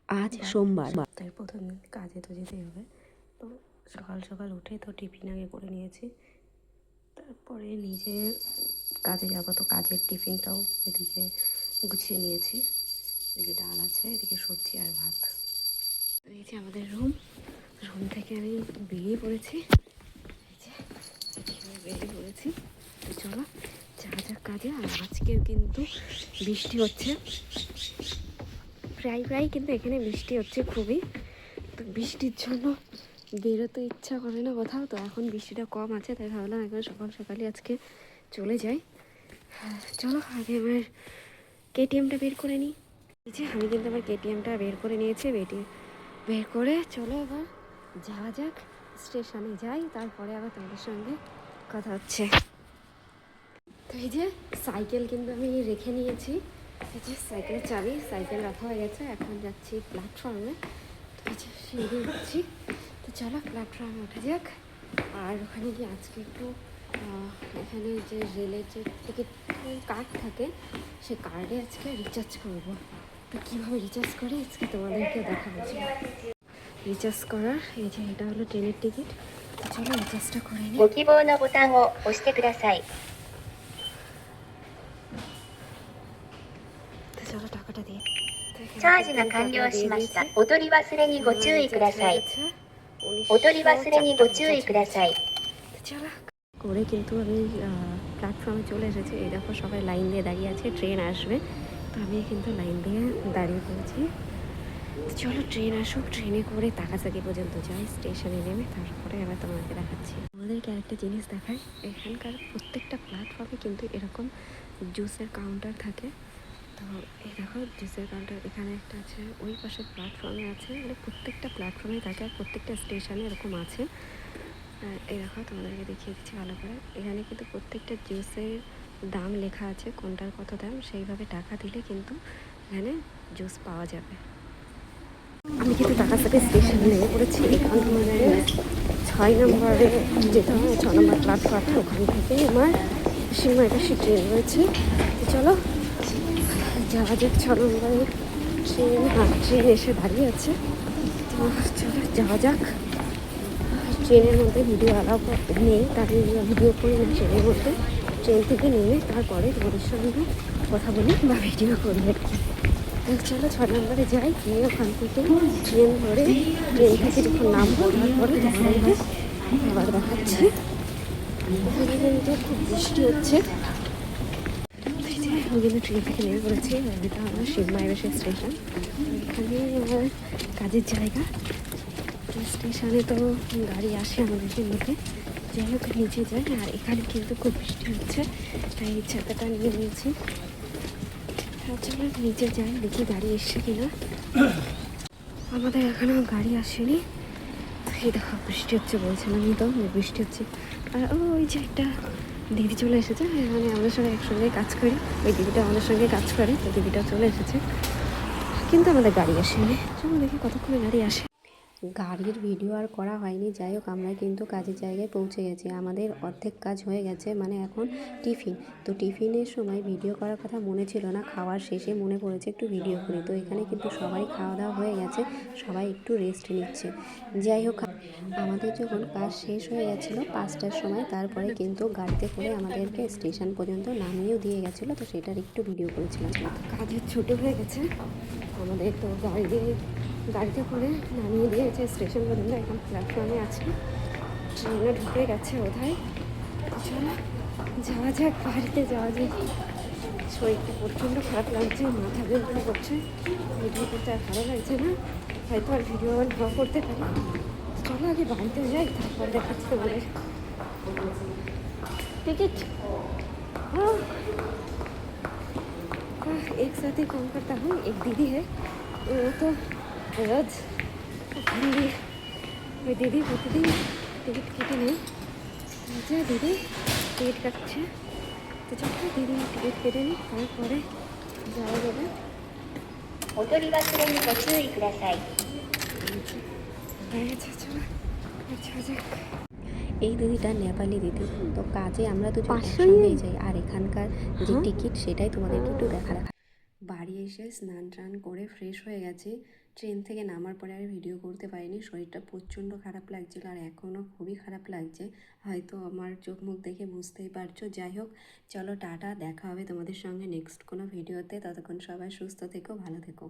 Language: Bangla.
আজ সোমবার, তাই প্রথম দিন কাজে তো যেতেই হবে। তো সকাল সকাল উঠে তো টিফিন আগে করে নিয়েছি, তারপরে নিজে কাজে যাবো। তো কাজের টিফিনটাও এদিকে গুছিয়ে নিয়েছি। এদিকে ডাল আছে, এদিকে সবজি আর ভাত। এই যে আমাদের রুম থেকে আমি বেরিয়ে পড়েছি। এই যে বেরিয়ে পড়েছি। তো চলো যাওয়া যাক কাজে। আর আজকেও কিন্তু বৃষ্টি হচ্ছে, প্রায় কিন্তু এখানে বৃষ্টি হচ্ছে খুবই। তো বৃষ্টির জন্য বেরোতে ইচ্ছা করে না কোথাও। তো এখন বৃষ্টিটা কম আছে, তাই ভাবলাম একবার সকাল সকালই আজকে চলে যাই। চলো আগে আমার কেটিএমটা বের করে নিই। এই যে আমি কিন্তু আমার কেটিএমটা বের করে নিয়েছি। বের করে চলো এবার যাওয়া যাক, স্টেশনে যাই, তারপরে আবার তোমাদের সঙ্গে কথা হচ্ছে। তো এই যে সাইকেল কিন্তু আমি রেখে নিয়েছি। এই যে সাইকেলের চাবি, সাইকেল রাখা হয়ে গেছে। এখন যাচ্ছি প্ল্যাটফর্মে। তো এই যে সিঁড়ি উঠছি। তো চলো প্ল্যাটফর্মে ওঠা যাক। আর ওখানে গিয়ে আজকে একটু এখানে যে রেলের যে টিকিট কার্ড থাকে, সে কার্ডে আজকে রিচার্জ করব। তো কীভাবে রিচার্জ করে আজকে তোমাদেরকে দেখাবো। রিচার্জ করার এই যে এটা হলো ট্রেনের টিকিট। তো চলো রিচার্জটা করে নিই। ご希望のボタンを押してください。 তো চলো টাকাটা দিয়ে। チャージが完了しました。お取り忘れにご注意ください。お取り忘れにご注意ください。 চলো করে কিন্তু আমি প্ল্যাটফর্মে চলে এসেছি। এই দেখো সবাই লাইন দিয়ে দাঁড়িয়ে আছে, ট্রেন আসবে। তো আমি কিন্তু লাইন দিয়ে দাঁড়িয়ে পড়েছি। চলো ট্রেন আসুক, ট্রেনে করে তাকাসাকি পর্যন্ত যাই, স্টেশনে নেমে তারপরে আবার তোমাকে দেখাচ্ছি। আমাদেরকে আরেকটা জিনিস দেখায়, এখানকার প্রত্যেকটা প্ল্যাটফর্মে কিন্তু এরকম জুসের কাউন্টার থাকে। তো এই দেখো জুসের কাউন্টার এখানে একটা আছে, ওই পাশে প্ল্যাটফর্মে আছে, মানে প্রত্যেকটা প্ল্যাটফর্মে থাকে আর প্রত্যেকটা স্টেশনে এরকম আছে। এই দেখো তোমাদেরকে দেখিয়ে দিচ্ছি ভালো করে। এখানে কিন্তু প্রত্যেকটা জুসের দাম লেখা আছে, কোনটার কত দাম, সেইভাবে টাকা দিলে কিন্তু এখানে জুস পাওয়া যাবে। আমি কিন্তু তাকাসাকি স্টেশনে নেমে পড়েছি। এখান থেকে 6 নম্বরে যেতে হবে, 6 নম্বর প্ল্যাটফর্মে। ওখান থেকে আমার সিংমাইকাশি ট্রেন রয়েছে। তো চলো যাওয়া যাক। 6 নম্বরে ট্রেন এসে দাঁড়িয়ে আছে। তো চলো যাওয়া যাক। ট্রেনের মধ্যে ভিডিও অ্যালাউ নেই, তাই ভিডিও করি না ট্রেনের মধ্যে। ট্রেন থেকে নেমে তারপরে তোমাদের সঙ্গে কথা বলি বা ভিডিও করি আর কি। চলো 6 নম্বরে যাই, গিয়ে ওখান থেকে ট্রেন ধরে ট্রেন থেকে যখন নামবো তারপরে তোমাদেরকে আবার দেখাচ্ছি। ওখানে কিন্তু খুব বৃষ্টি হচ্ছে। আমি কিন্তু ট্রেন থেকে নেমে পড়েছি। এটা আমার শিবমাইবাসী স্টেশন, এখানে আমার কাজের জায়গা। স্টেশনে তো গাড়ি আসে আমাদেরকে নিতে। যাই হোক নিচে যাই। আর এখানে কিন্তু খুব বৃষ্টি হচ্ছে, তাই এই ছাতাটা নিয়ে নিয়েছি। চলো নিচে যাই, দেখি গাড়ি এসছে কিনা। আমাদের এখানেও গাড়ি আসেনি। এই দেখো বৃষ্টি হচ্ছে, বলছিলাম তো বৃষ্টি হচ্ছে। আর ওই যে একটা দিদি চলে এসেছে, মানে আমাদের সঙ্গে একসঙ্গে কাজ করি। ওই দিদিটা আমাদের সঙ্গে কাজ করে, তো দিদিটা চলে এসেছে, কিন্তু আমাদের গাড়ি আসেনি। চলো দেখি কতক্ষণে গাড়ি আসে। গাড়ির ভিডিও আর করা হয়নি। যাই হোক আমরা কিন্তু কাজের জায়গায় পৌঁছে গেছি। আমাদের অর্ধেক কাজ হয়ে গেছে, মানে এখন টিফিন। তো টিফিনের সময় ভিডিও করার কথা মনে ছিল না, খাওয়ার শেষে মনে পড়েছে একটু ভিডিও করি। তো এখানে কিন্তু সবাই খাওয়া দাওয়া হয়ে গেছে, সবাই একটু রেস্ট নিচ্ছে। যাই হোক আমাদের যখন কাজ শেষ হয়ে গেছিলো 5টার সময়, তারপরে কিন্তু গাড়িতে করে আমাদেরকে স্টেশন পর্যন্ত নামিয়েও দিয়ে গেছিলো। তো সেটার একটু ভিডিও করেছিলাম। কাজের ছুটি হয়ে গেছে আমাদের, তো গাড়িতে করে নামিয়ে দিয়েছে স্টেশন পর্যন্ত। এখন প্ল্যাটফর্মে আছে, ট্রেনে ঢুকে গেছে বোধহয়। চলো যাওয়া যাক, বাড়িতে যাওয়া যাক। শরীরটা প্রচণ্ড খারাপ লাগছে, মাথা যন্ত্রণা করছে, ভিডিও করতে আর ভালো লাগছে না। হয়তো আর ভিডিও আবার ড্র করতে পারি। চলো আগে বাড়িতে যাই, তারপর দেখাচ্ছি তোমাদের। टिकट हाँ एक साथ ही काम करता हूँ। एक दीदी है, वो तो रोज दीदी ওই দিদি প্রতিদিন টিকিট কেটে নেয়। যে দিদি টিকিট কাটছে, তো চলো দিদি টিকিট কেটে নিই, তারপরে যাওয়া যাবে। お取り忘れにご注意ください。 হয়ে গেছে, চলো যাওয়া যাক। এই দিদিটা নেপালি দিদি। তো কাজে আমরা দুজন একসঙ্গেই যাই। আর এখানকার যে টিকিট সেটাই তোমাদেরকে একটু দেখা। বাড়ি এসে স্নান টান করে ফ্রেশ হয়ে গেছি। ট্রেন থেকে নামার পরে আর ভিডিও করতে পারিনি, শরীরটা প্রচণ্ড খারাপ লাগছিল আর এখনও খুবই খারাপ লাগছে, হয়তো আমার চোখ মুখ দেখে বুঝতেই পারছো। যাই হোক, চলো টাটা, দেখা হবে তোমাদের সঙ্গে নেক্সট কোনো ভিডিওতে। ততক্ষণ সবাই সুস্থ থেকো, ভালো থেকো।